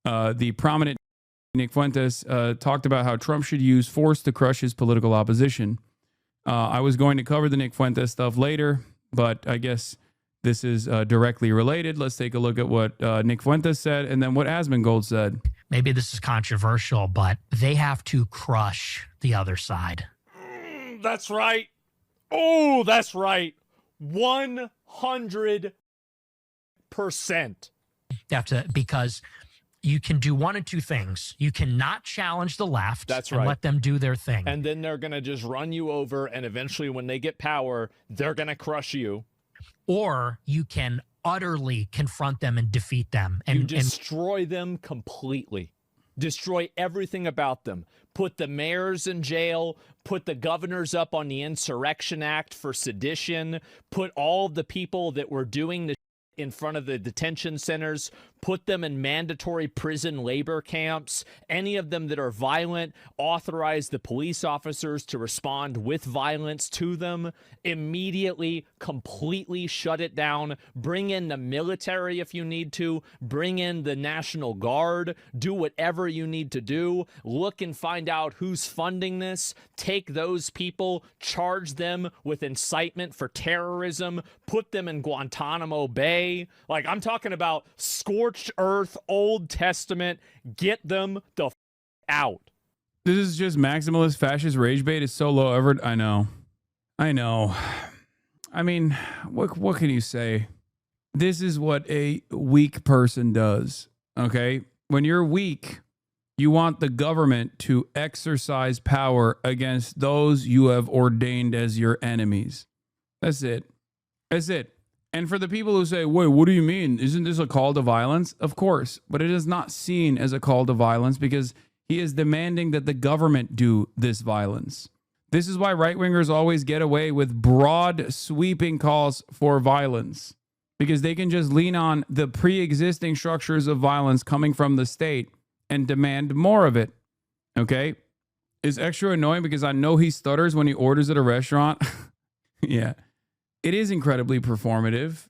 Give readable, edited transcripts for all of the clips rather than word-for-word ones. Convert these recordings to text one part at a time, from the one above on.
The prominent Nick Fuentes talked about how Trump should use force to crush his political opposition. I was going to cover the Nick Fuentes stuff later, but I guess this is directly related. Let's take a look at what Nick Fuentes said and then what Asmongold said. Maybe this is controversial, but they have to crush the other side. That's right. Oh, that's right. 100%. They have to, because you can do one of two things. You cannot challenge the left. That's and right. let them do their thing. And then they're going to just run you over, and eventually when they get power, they're going to crush you. Or you can utterly confront them and defeat them. And you destroy them completely. Destroy everything about them. Put the mayors in jail. Put the governors up on the Insurrection Act for sedition. Put all the people that were doing the in front of the detention centers, put them in mandatory prison labor camps. Any of them that are violent, authorize the police officers to respond with violence to them. Immediately, completely shut it down. Bring in the military if you need to. Bring in the National Guard. Do whatever you need to do. Look and find out who's funding this. Take those people, charge them with incitement for terrorism, put them in Guantanamo Bay. Like, I'm talking about scorched earth, Old Testament. Get them the out. This is just maximalist fascist rage bait. It's so low ever. I know. I mean, what can you say? This is what a weak person does. Okay? When you're weak, you want the government to exercise power against those you have ordained as your enemies. That's it. That's it. And for the people who say, wait, what do you mean? Isn't this a call to violence? Of course, but it is not seen as a call to violence because he is demanding that the government do this violence. This is why right-wingers always get away with broad, sweeping calls for violence, because they can just lean on the pre-existing structures of violence coming from the state and demand more of it. Okay? It's extra annoying because I know he stutters when he orders at a restaurant. Yeah. It is incredibly performative.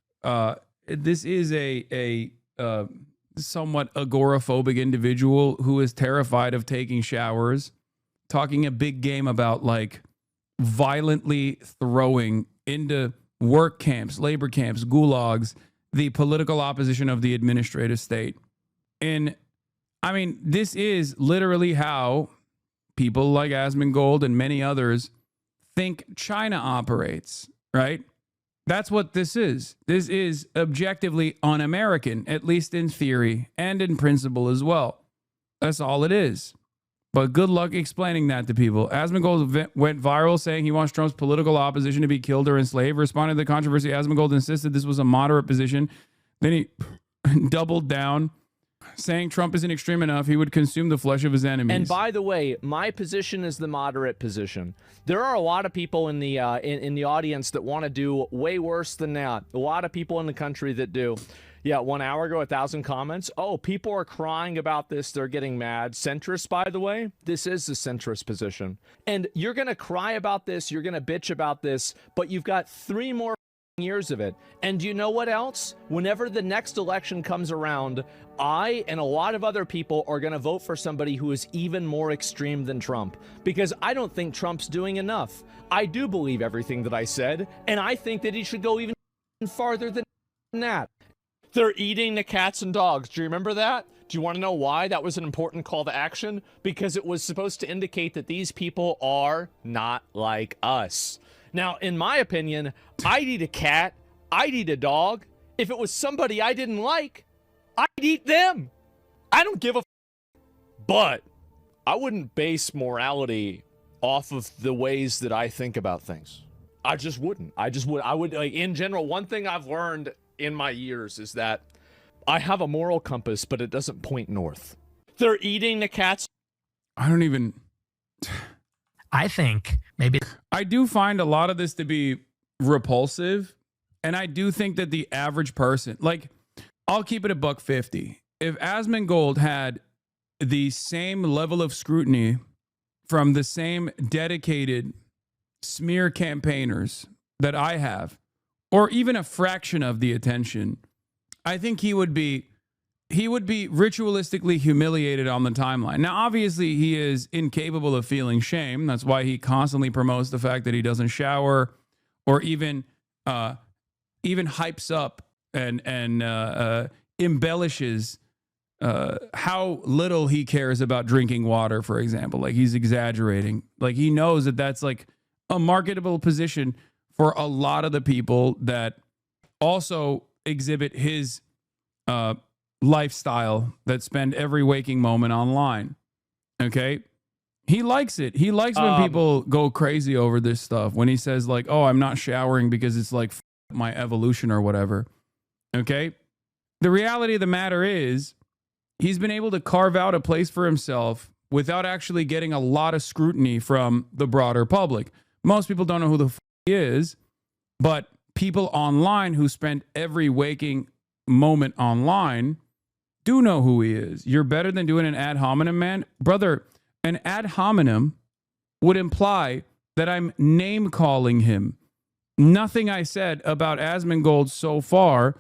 This is a somewhat agoraphobic individual who is terrified of taking showers, talking a big game about like violently throwing into work camps, labor camps, gulags, the political opposition of the administrative state. And I mean, this is literally how people like Asmongold and many others think China operates, right? That's what this is. This is objectively un-American, at least in theory and in principle as well. That's all it is. But good luck explaining that to people. Asmongold went viral saying he wants Trump's political opposition to be killed or enslaved. Responding to the controversy, Asmongold insisted this was a moderate position. Then he doubled down, saying Trump isn't extreme enough, he would consume the flesh of his enemies. And by the way, my position is the moderate position. There are a lot of people in the in the audience that want to do way worse than that. A lot of people in the country that do. Yeah, 1 hour ago, 1,000 comments. Oh, people are crying about this. They're getting mad. Centrist, by the way, this is the centrist position. And you're going to cry about this. You're going to bitch about this. But you've got 3 more years of it. And you know what else? Whenever the next election comes around, I and a lot of other people are going to vote for somebody who is even more extreme than Trump, because I don't think Trump's doing enough. I do believe everything that I said, and I think that he should go even farther than that. They're eating the cats and dogs. Do you remember that? Do you want to know why that was an important call to action? Because it was supposed to indicate that these people are not like us. Now, in my opinion, I'd eat a cat, I'd eat a dog. If it was somebody I didn't like, I'd eat them. I don't give a but I wouldn't base morality off of the ways that I think about things. I just wouldn't. I would, like, in general, one thing I've learned in my years is that I have a moral compass, but it doesn't point north. They're eating the cats. I don't even... I think maybe... I do find a lot of this to be repulsive, and I do think that the average person, like, I'll keep it $1.50. If Asmongold had the same level of scrutiny from the same dedicated smear campaigners that I have, or even a fraction of the attention, I think he would be he would be ritualistically humiliated on the timeline. Now, obviously, he is incapable of feeling shame. That's why he constantly promotes the fact that he doesn't shower, or even hypes up and embellishes how little he cares about drinking water, for example. Like, he's exaggerating. Like, he knows that that's like a marketable position for a lot of the people that also exhibit his lifestyle, that spend every waking moment online. Okay. He likes it. He likes when people go crazy over this stuff. When he says like, oh, I'm not showering because it's like my evolution or whatever. Okay. The reality of the matter is he's been able to carve out a place for himself without actually getting a lot of scrutiny from the broader public. Most people don't know who the he is, but people online who spend every waking moment online do know who he is. You're better than doing an ad hominem, man. Brother, an ad hominem would imply that I'm name calling him. Nothing I said about Asmongold so far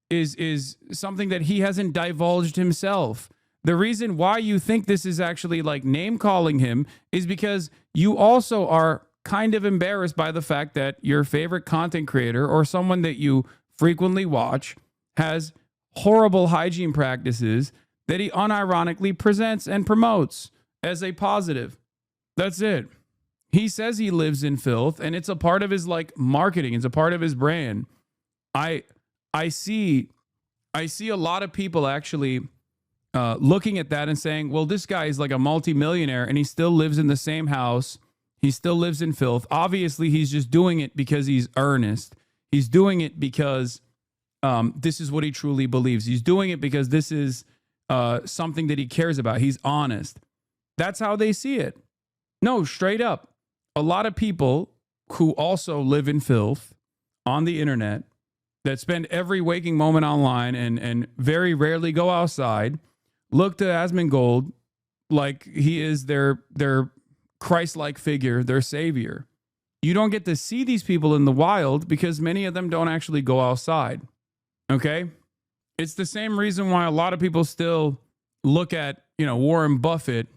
is something that he hasn't divulged himself. The reason why you think this is actually like name calling him is because you also are kind of embarrassed by the fact that your favorite content creator or someone that you frequently watch has horrible hygiene practices that he unironically presents and promotes as a positive. That's it. He says he lives in filth, and it's a part of his like marketing. It's a part of his brand. I see a lot of people actually looking at that and saying, well, this guy is like a multimillionaire and he still lives in the same house. He still lives in filth. Obviously, he's just doing it because he's earnest. He's doing it because this is what he truly believes. He's doing it because this is something that he cares about. He's honest. That's how they see it. No, straight up. A lot of people who also live in filth on the internet, that spend every waking moment online and very rarely go outside, look to Asmongold like he is their Christ-like figure, their savior. You don't get to see these people in the wild because many of them don't actually go outside. Okay? It's the same reason why a lot of people still look at, Warren Buffett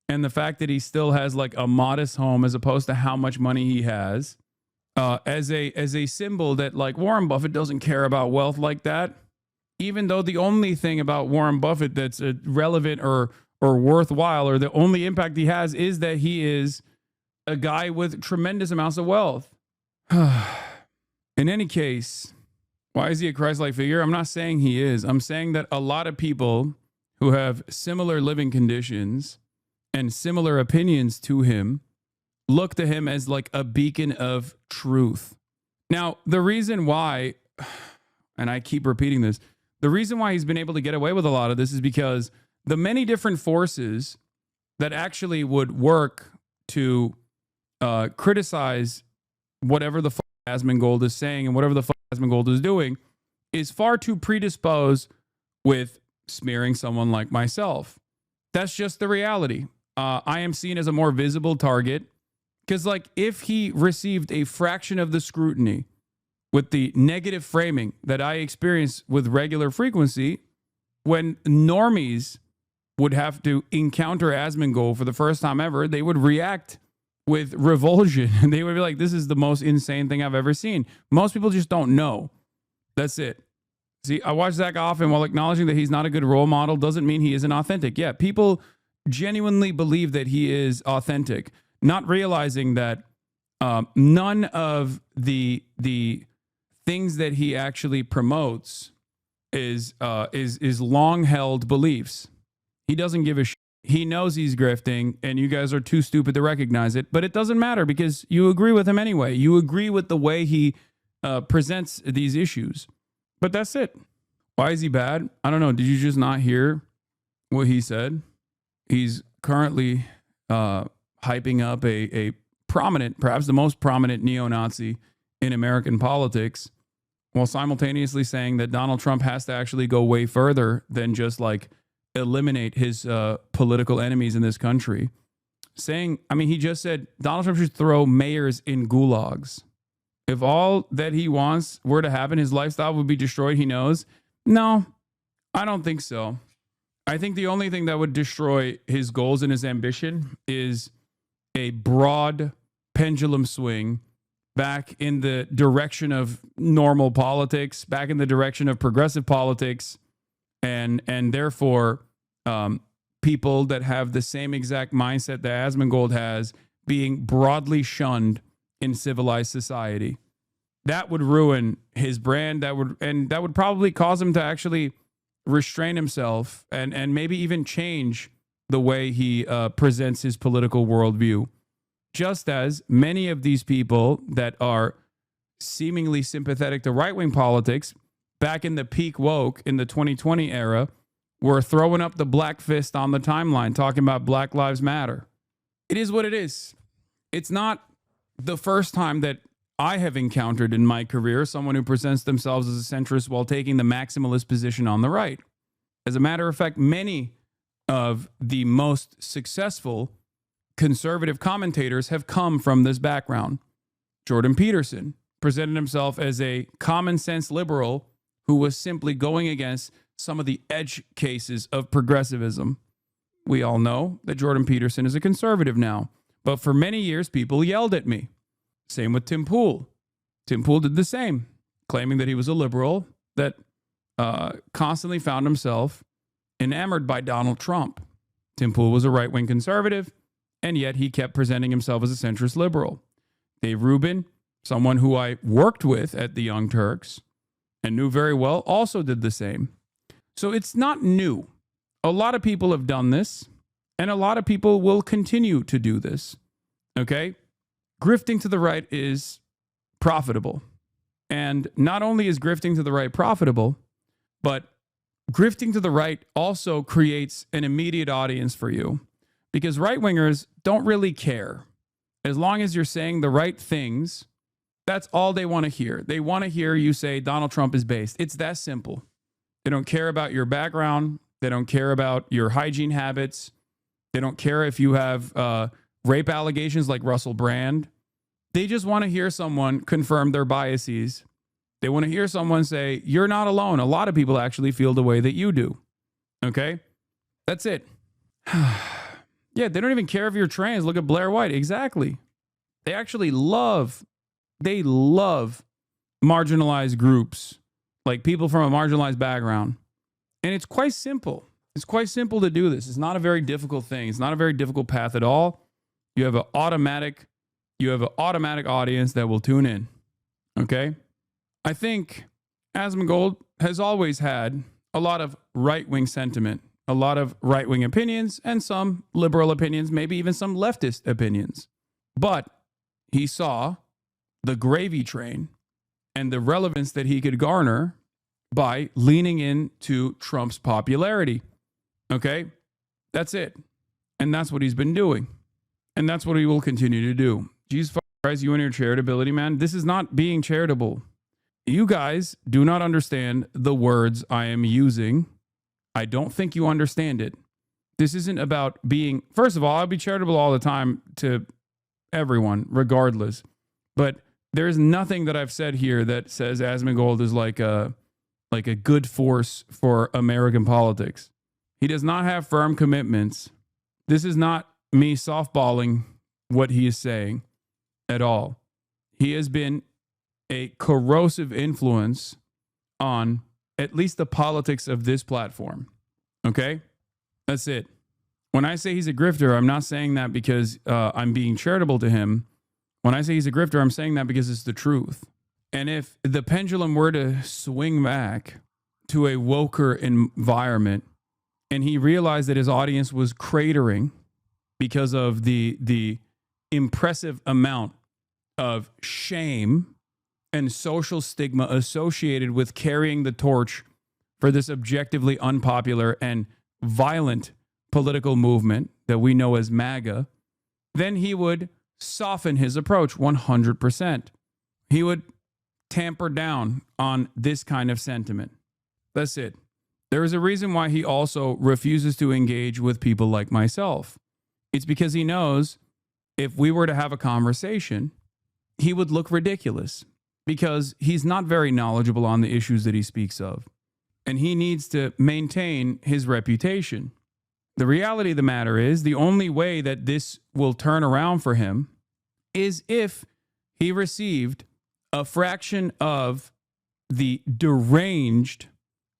and the fact that he still has like a modest home as opposed to how much money he has, as a symbol that like Warren Buffett doesn't care about wealth like that. Even though the only thing about Warren Buffett that's relevant or worthwhile, or the only impact he has, is that he is a guy with tremendous amounts of wealth. In any case, why is he a Christ-like figure? I'm not saying he is. I'm saying that a lot of people who have similar living conditions and similar opinions to him look to him as like a beacon of truth. Now, the reason why, and I keep repeating this, the reason why he's been able to get away with a lot of this is because the many different forces that actually would work to criticize whatever the Asmongold is saying and whatever the Asmongold is doing is far too predisposed with smearing someone like myself. That's just the reality. I am seen as a more visible target because, like, if he received a fraction of the scrutiny with the negative framing that I experience with regular frequency, when normies would have to encounter Asmongold for the first time ever, they would react with revulsion. And they would be like, this is the most insane thing I've ever seen. Most people just don't know. That's it. See, I watch Zach often while acknowledging that he's not a good role model doesn't mean he isn't authentic. Yeah, people genuinely believe that he is authentic, not realizing that none of the things that he actually promotes is long held beliefs. He doesn't give a shit. He knows he's grifting, and you guys are too stupid to recognize it. But it doesn't matter because you agree with him anyway. You agree with the way he presents these issues. But that's it. Why is he bad? I don't know. Did you just not hear what he said? He's currently hyping up a prominent, perhaps the most prominent neo-Nazi in American politics, while simultaneously saying that Donald Trump has to actually go way further than just like eliminate his political enemies in this country. Saying, I mean, he just said Donald Trump should throw mayors in gulags. If all that he wants were to happen, his lifestyle would be destroyed, he knows. No, I don't think so. I think the only thing that would destroy his goals and his ambition is a broad pendulum swing back in the direction of normal politics, back in the direction of progressive politics, and therefore people that have the same exact mindset that Asmongold has being broadly shunned in civilized society. That would ruin his brand. That would probably cause him to actually restrain himself and maybe even change the way he presents his political worldview. Just as many of these people that are seemingly sympathetic to right-wing politics back in the peak woke in the 2020 era were throwing up the black fist on the timeline talking about Black Lives Matter. It is what it is. It's not the first time that I have encountered in my career someone who presents themselves as a centrist while taking the maximalist position on the right. As a matter of fact, many of the most successful conservative commentators have come from this background. Jordan Peterson presented himself as a common sense liberal who was simply going against some of the edge cases of progressivism. We all know that Jordan Peterson is a conservative now, but for many years, people yelled at me. Same with Tim Pool. Tim Pool did the same, claiming that he was a liberal that constantly found himself enamored by Donald Trump. Tim Pool was a right-wing conservative, and yet he kept presenting himself as a centrist liberal. Dave Rubin, someone who I worked with at the Young Turks and knew very well, also did the same. So it's not new. A lot of people have done this, and a lot of people will continue to do this. Okay? Grifting to the right is profitable. And not only is grifting to the right profitable, but grifting to the right also creates an immediate audience for you, because right-wingers don't really care. As long as you're saying the right things, that's all they want to hear. They want to hear you say Donald Trump is based. It's that simple. They don't care about your background. They don't care about your hygiene habits. They don't care if you have rape allegations like Russell Brand. They just want to hear someone confirm their biases. They want to hear someone say, you're not alone. A lot of people actually feel the way that you do. Okay? That's it. Yeah, they don't even care if you're trans. Look at Blair White. Exactly. They actually love marginalized groups, like people from a marginalized background. And it's quite simple. It's quite simple to do this. It's not a very difficult thing. It's not a very difficult path at all. You have an automatic audience that will tune in. Okay? I think Asmongold has always had a lot of right-wing sentiment, a lot of right-wing opinions, and some liberal opinions, maybe even some leftist opinions. But he saw the gravy train and the relevance that he could garner by leaning into Trump's popularity. Okay? That's it. And that's what he's been doing. And that's what he will continue to do. Jesus Christ, you and your charitability, man. This is not being charitable. You guys do not understand the words I am using. I don't think you understand it. This isn't about being, first of all, I'll be charitable all the time to everyone, regardless. But there's nothing that I've said here that says Asmongold is like a good force for American politics. He does not have firm commitments. This is not me softballing what he is saying at all. He has been a corrosive influence on at least the politics of this platform. Okay? That's it. When I say he's a grifter, I'm not saying that because I'm being charitable to him. When I say he's a grifter, I'm saying that because it's the truth. And if the pendulum were to swing back to a woker environment and he realized that his audience was cratering because of the impressive amount of shame and social stigma associated with carrying the torch for this objectively unpopular and violent political movement that we know as MAGA, then he would soften his approach 100%. He would tamper down on this kind of sentiment. That's it. There is a reason why he also refuses to engage with people like myself. It's because he knows if we were to have a conversation, he would look ridiculous because he's not very knowledgeable on the issues that he speaks of. and he needs to maintain his reputation. The reality of the matter is the only way that this will turn around for him is if he received a fraction of the deranged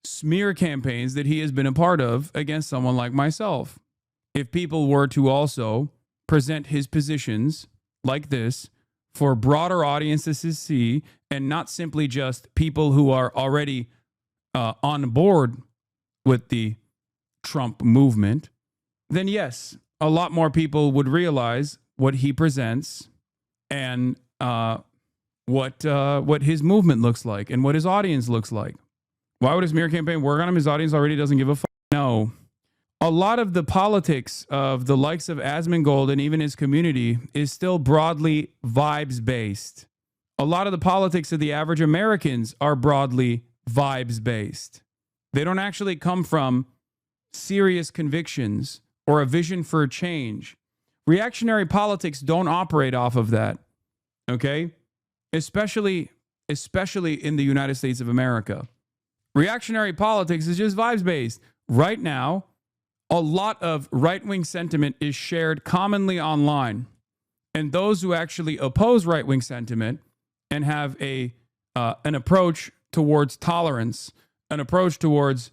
smear campaigns that he has been a part of against someone like myself. If people were to also present his positions like this for broader audiences to see, and not simply just people who are already on board with the Trump movement, then yes, a lot more people would realize what he presents and what his movement looks like and what his audience looks like. Why would his smear campaign work on him? His audience already doesn't give a fuck. No. A lot of the politics of the likes of Asmongold and even his community is still broadly vibes based. A lot of the politics of the average Americans are broadly vibes based. They don't actually come from serious convictions or a vision for a change. Reactionary politics don't operate off of that. Okay? Especially in the United States of America. Reactionary politics is just vibes based. Right now, a lot of right-wing sentiment is shared commonly online. And those who actually oppose right-wing sentiment and have an approach towards tolerance, an approach towards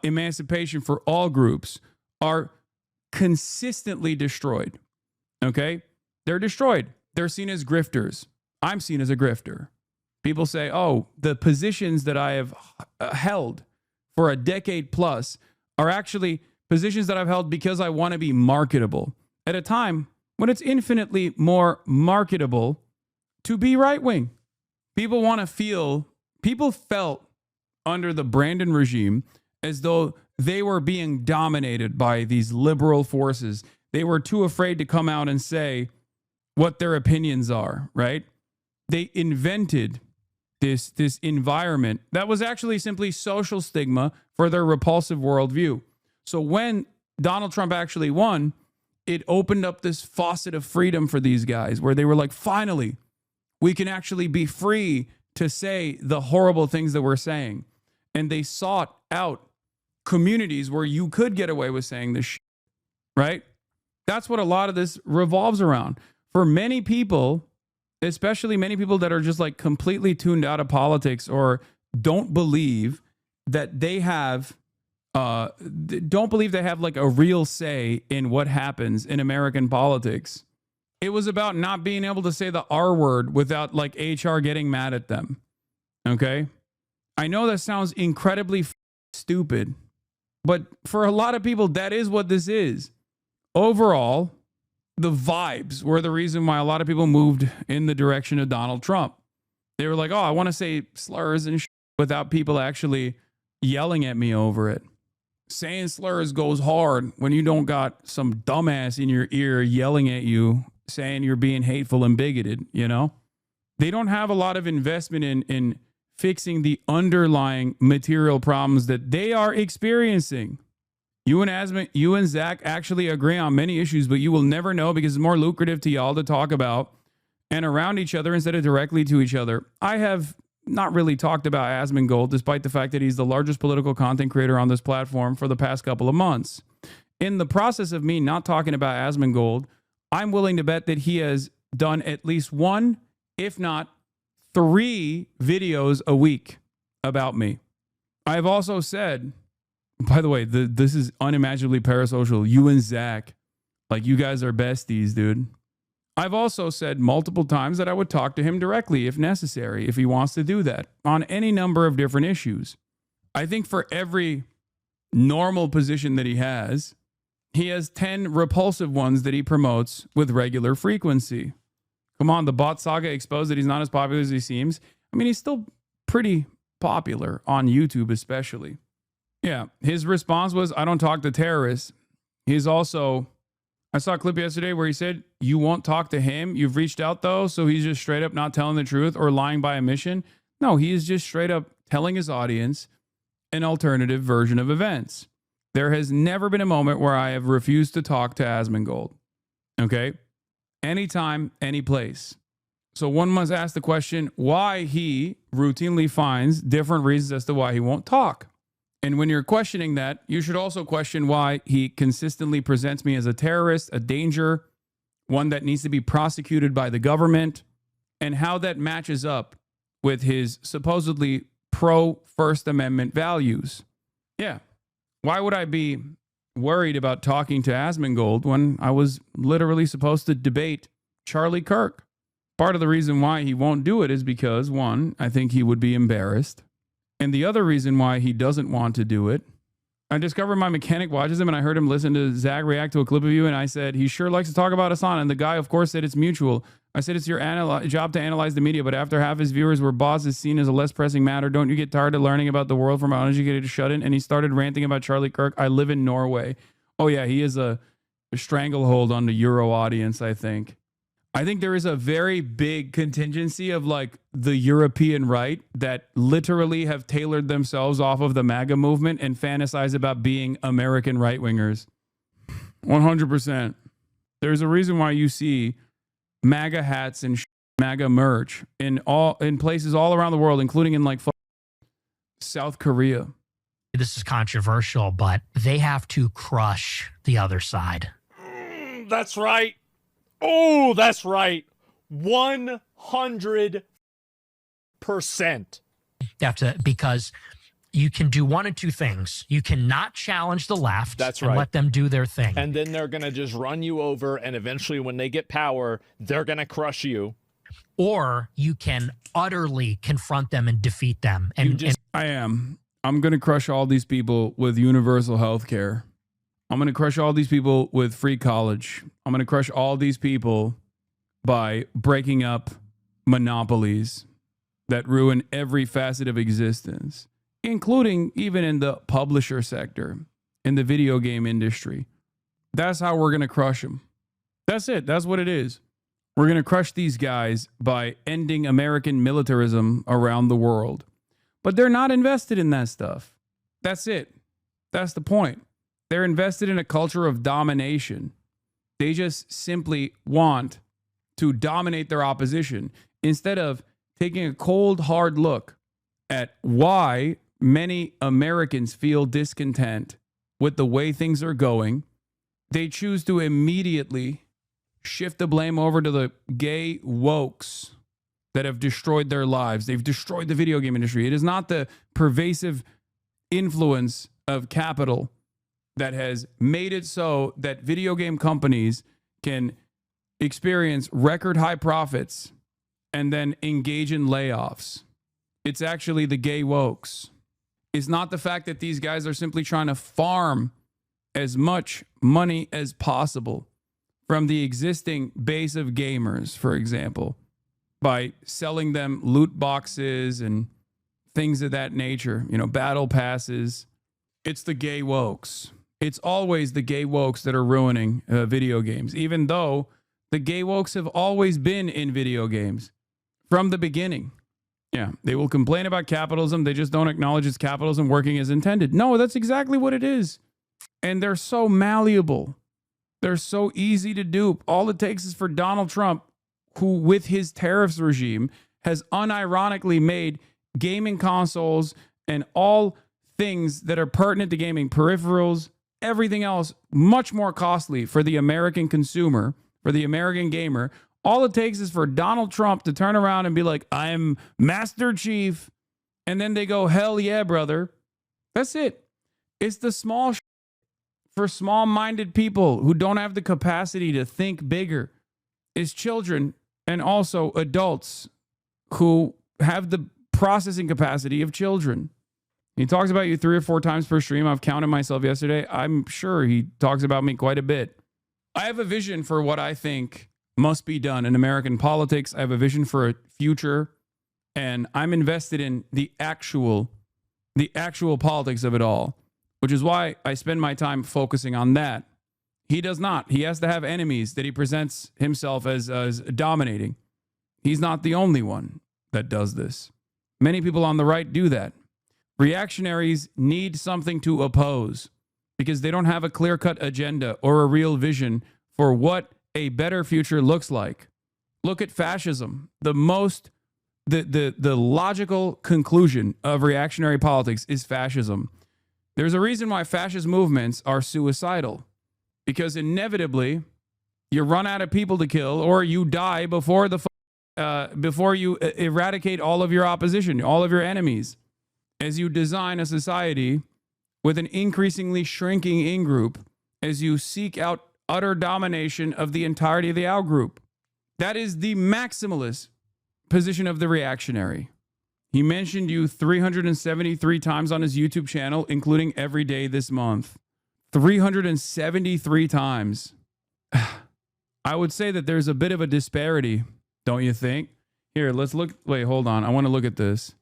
emancipation for all groups are consistently destroyed. Okay? They're destroyed. They're seen as grifters. I'm seen as a grifter. People say, oh, the positions that I have held for a decade plus are actually positions that I've held because I want to be marketable at a time when it's infinitely more marketable to be right wing. People felt under the Brandon regime as though they were being dominated by these liberal forces. They were too afraid to come out and say what their opinions are, right? They invented this environment that was actually simply social stigma for their repulsive worldview. So when Donald Trump actually won, it opened up this faucet of freedom for these guys where they were like, finally, we can actually be free to say the horrible things that we're saying. And they sought out communities where you could get away with saying this shit, right? That's what a lot of this revolves around. For many people, especially many people that are just like completely tuned out of politics or don't believe that they have like a real say in what happens in American politics. It was about not being able to say the R word without like HR getting mad at them. Okay? I know that sounds incredibly stupid, but for a lot of people, that is what this is. Overall, the vibes were the reason why a lot of people moved in the direction of Donald Trump. They were like, oh, I want to say slurs and without people actually yelling at me over it. Saying slurs goes hard when you don't got some dumbass in your ear yelling at you, saying you're being hateful and bigoted, you know? They don't have a lot of investment in fixing the underlying material problems that they are experiencing. You and Zach actually agree on many issues, but you will never know because it's more lucrative to y'all to talk about and around each other instead of directly to each other. I have not really talked about Asmongold, despite the fact that he's the largest political content creator on this platform for the past couple of months. In the process of me not talking about Asmongold, I'm willing to bet that he has done at least one, if not 3 videos a week about me. I've also said, by the way, this is unimaginably parasocial. You and Zach, like you guys are besties, dude. I've also said multiple times that I would talk to him directly if necessary, if he wants to do that, on any number of different issues. I think for every normal position that he has 10 repulsive ones that he promotes with regular frequency. Come on, the bot saga exposed that he's not as popular as he seems. I mean, he's still pretty popular on YouTube, especially. Yeah, his response was, I don't talk to terrorists. He's also, I saw a clip yesterday where he said, you won't talk to him. You've reached out though. So he's just straight up not telling the truth or lying by omission. No, he is just straight up telling his audience an alternative version of events. There has never been a moment where I have refused to talk to Asmongold. Okay? Anytime, any place. So one must ask the question why he routinely finds different reasons as to why he won't talk. And when you're questioning that, you should also question why he consistently presents me as a terrorist, a danger, one that needs to be prosecuted by the government, and how that matches up with his supposedly pro-First Amendment values. Yeah. Why would I be worried about talking to Asmongold when I was literally supposed to debate Charlie Kirk? Part of the reason why he won't do it is because, one, I think he would be embarrassed. And the other reason why he doesn't want to do it, I discovered my mechanic watches him and I heard him listen to Zach react to a clip of you. And I said, he sure likes to talk about Hasan. And the guy, of course, said it's mutual. I said, it's your job to analyze the media. But after half his viewers were boss is seen as a less pressing matter, don't you get tired of learning about the world from an uneducated shut-in? And he started ranting about Charlie Kirk. I live in Norway. Oh, yeah, he is a stranglehold on the Euro audience, I think. I think there is a very big contingency of like the European right that literally have tailored themselves off of the MAGA movement and fantasize about being American right wingers. 100%. There's a reason why you see MAGA hats and MAGA merch in places all around the world, including in like South Korea. This is controversial, but they have to crush the other side. That's right. Oh, that's right. 100%. You have to, because you can do one of two things. You cannot challenge the left. That's and right. let them do their thing. And then they're going to just run you over. And eventually when they get power, they're going to crush you. Or you can utterly confront them and defeat them. And I'm going to crush all these people with universal health care. I'm going to crush all these people with free college. I'm going to crush all these people by breaking up monopolies that ruin every facet of existence, including even in the publisher sector, in the video game industry. That's how we're going to crush them. That's it. That's what it is. We're going to crush these guys by ending American militarism around the world. But they're not invested in that stuff. That's it. That's the point. They're invested in a culture of domination. They just simply want to dominate their opposition instead of taking a cold, hard look at why many Americans feel discontent with the way things are going. They choose to immediately shift the blame over to the gay wokes that have destroyed their lives. They've destroyed the video game industry. It is not the pervasive influence of capital that has made it so that video game companies can experience record high profits and then engage in layoffs. It's actually the gay wokes. It's not the fact that these guys are simply trying to farm as much money as possible from the existing base of gamers, for example, by selling them loot boxes and things of that nature, battle passes. It's the gay wokes. It's always the gay wokes that are ruining video games, even though the gay wokes have always been in video games from the beginning. Yeah, they will complain about capitalism. They just don't acknowledge it's capitalism working as intended. No, that's exactly what it is. And they're so malleable. They're so easy to dupe. All it takes is for Donald Trump, who with his tariffs regime has unironically made gaming consoles and all things that are pertinent to gaming, peripherals, everything else, much more costly for the American consumer, for the American gamer. All it takes is for Donald Trump to turn around and be like, I'm Master Chief. And then they go, hell yeah, brother. That's it. It's the small for small-minded people who don't have the capacity to think bigger. It's children and also adults who have the processing capacity of children. He talks about you 3 or 4 times per stream. I've counted myself yesterday. I'm sure he talks about me quite a bit. I have a vision for what I think must be done in American politics. I have a vision for a future, and I'm invested in the actual politics of it all, which is why I spend my time focusing on that. He does not. He has to have enemies that he presents himself as dominating. He's not the only one that does this. Many people on the right do that. Reactionaries need something to oppose because they don't have a clear-cut agenda or a real vision for what a better future looks like. Look at fascism. The logical conclusion of reactionary politics is fascism. There's a reason why fascist movements are suicidal, because inevitably you run out of people to kill, or you die before before you eradicate all of your opposition, all of your enemies, as you design a society with an increasingly shrinking in-group, as you seek out utter domination of the entirety of the out-group. That is the maximalist position of the reactionary. He mentioned you 373 times on his YouTube channel, including every day this month. 373 times. I would say that there's a bit of a disparity, don't you think? Here, let's look. Wait, hold on. I want to look at this.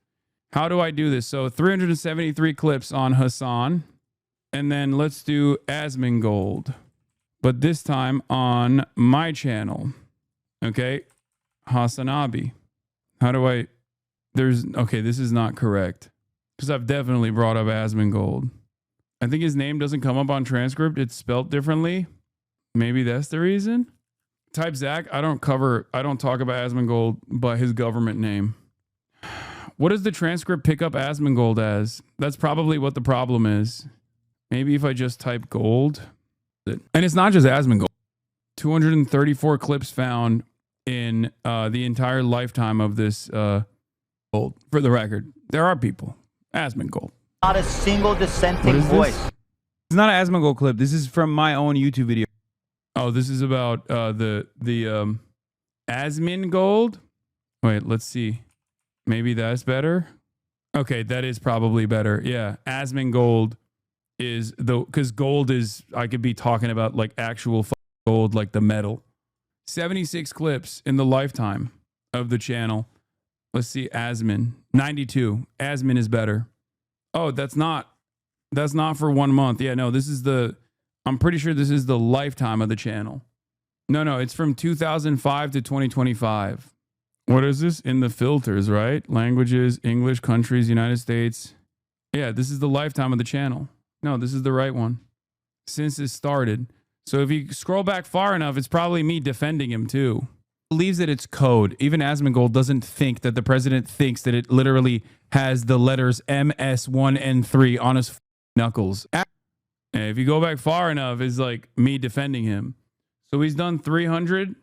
How do I do this? So 373 clips on Hasan. And then let's do Asmongold. But this time on my channel. Okay. Hasanabi. How do I... Okay, this is not correct. Because I've definitely brought up Asmongold. I think his name doesn't come up on transcript. It's spelled differently. Maybe that's the reason. Type Zach. I don't talk about Asmongold by his government name. What does the transcript pick up Asmongold as? That's probably what the problem is. Maybe if I just type gold. And it's not just Asmongold. 234 clips found in the entire lifetime of this gold. For the record, there are people. Asmongold. Not a single dissenting voice. It's not an Asmongold clip. This is from my own YouTube video. Oh, this is about the Asmongold. Wait, let's see. Maybe that's better. Okay, that is probably better. Yeah, Asmongold is because gold is, I could be talking about like actual gold, like the metal. 76 clips in the lifetime of the channel. Let's see, Asmon 92. Asmon is better. Oh, that's not for 1 month. Yeah, no, I'm pretty sure this is the lifetime of the channel. No, it's from 2005 to 2025. What is this? In the filters, right? Languages, English, countries, United States. Yeah, this is the lifetime of the channel. No, this is the right one. Since it started. So if you scroll back far enough, it's probably me defending him too. Believes that it's code. Even Asmongold doesn't think that the president thinks that it literally has the letters MS1 and 3 on his knuckles. And if you go back far enough, it's like me defending him. So he's done 300.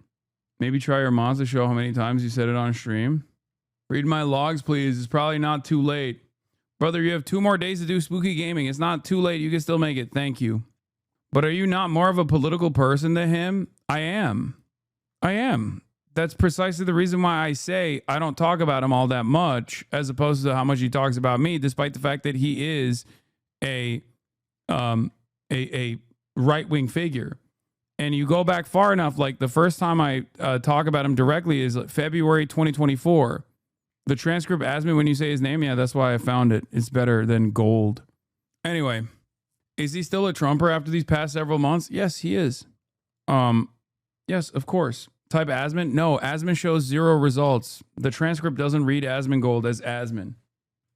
Maybe try your mods to show how many times you said it on stream. Read my logs, please. It's probably not too late. Brother, you have 2 more days to do spooky gaming. It's not too late. You can still make it. Thank you. But are you not more of a political person than him? I am. That's precisely the reason why I say I don't talk about him all that much, as opposed to how much he talks about me, despite the fact that he is a right-wing figure. And you go back far enough, like the first time I talk about him directly is February 2024. The transcript asked me when you say his name. Yeah, that's why I found it. It's better than gold. Anyway, is he still a Trumper after these past several months? Yes, he is. Yes, of course. Type Asmon. No, Asmon shows 0 results. The transcript doesn't read Asmongold as Asmon.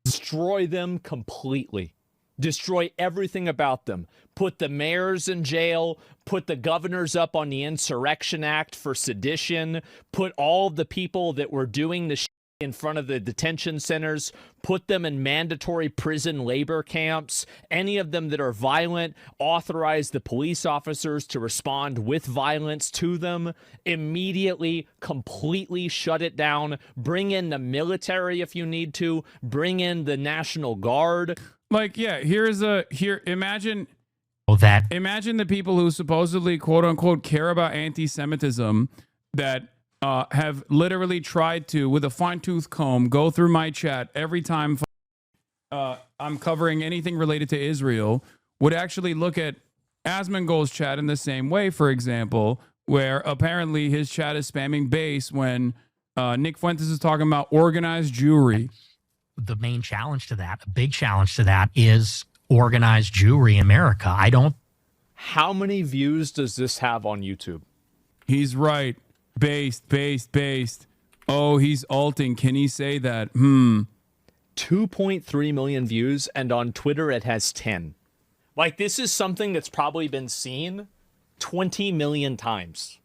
Destroy them completely. Destroy everything about them. Put the mayors in jail. Put the governors up on the Insurrection Act for sedition. Put all of the people that were doing the shit in front of the detention centers. Put them in mandatory prison labor camps. Any of them that are violent, authorize the police officers to respond with violence to them. Immediately, completely shut it down. Bring in the military if you need to. Bring in the National Guard. Like, yeah, imagine the people who supposedly, quote unquote, care about anti-Semitism that have literally tried to, with a fine-tooth comb, go through my chat every time I'm covering anything related to Israel, would actually look at Asmongold's chat in the same way, for example, where apparently his chat is spamming base when Nick Fuentes is talking about organized Jewry. The main challenge to that, a big challenge to that, is organized Jewry in America. How many views does this have on YouTube? He's right. Based. Oh, he's alting. Can he say that? 2.3 million views, and on Twitter it has 10. Like, this is something that's probably been seen 20 million times.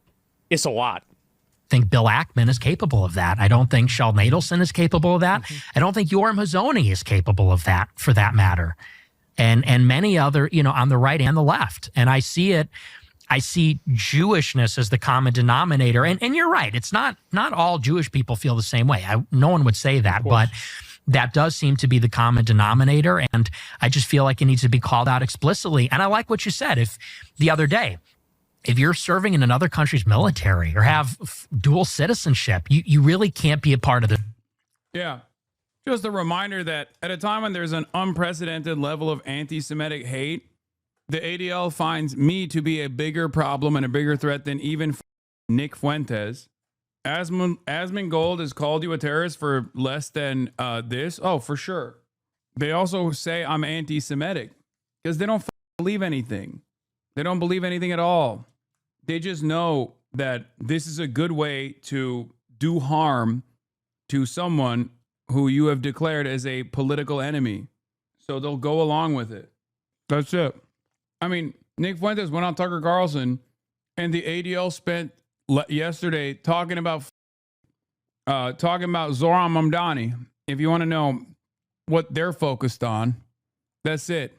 It's a lot. I think Bill Ackman is capable of that. I don't think Sheldon Adelson is capable of that. I don't think Yoram Hazony is capable of that, for that matter. and many other, on the right and the left. And I see it. I see Jewishness as the common denominator. And you're right. It's not all Jewish people feel the same way. No one would say that, but that does seem to be the common denominator. And I just feel like it needs to be called out explicitly. And I like what you said. If the other day, if you're serving in another country's military or have dual citizenship, you really can't be a part of the. Yeah. Just a reminder that at a time when there's an unprecedented level of anti-Semitic hate, the ADL finds me to be a bigger problem and a bigger threat than even Nick Fuentes. Asmongold has called you a terrorist for less than this. Oh, for sure. They also say I'm anti-Semitic because they don't believe anything. They don't believe anything at all. They just know that this is a good way to do harm to someone who you have declared as a political enemy. So they'll go along with it. That's it. I mean, Nick Fuentes went on Tucker Carlson, and the ADL spent yesterday talking about Zoran Mamdani. If you want to know what they're focused on, that's it.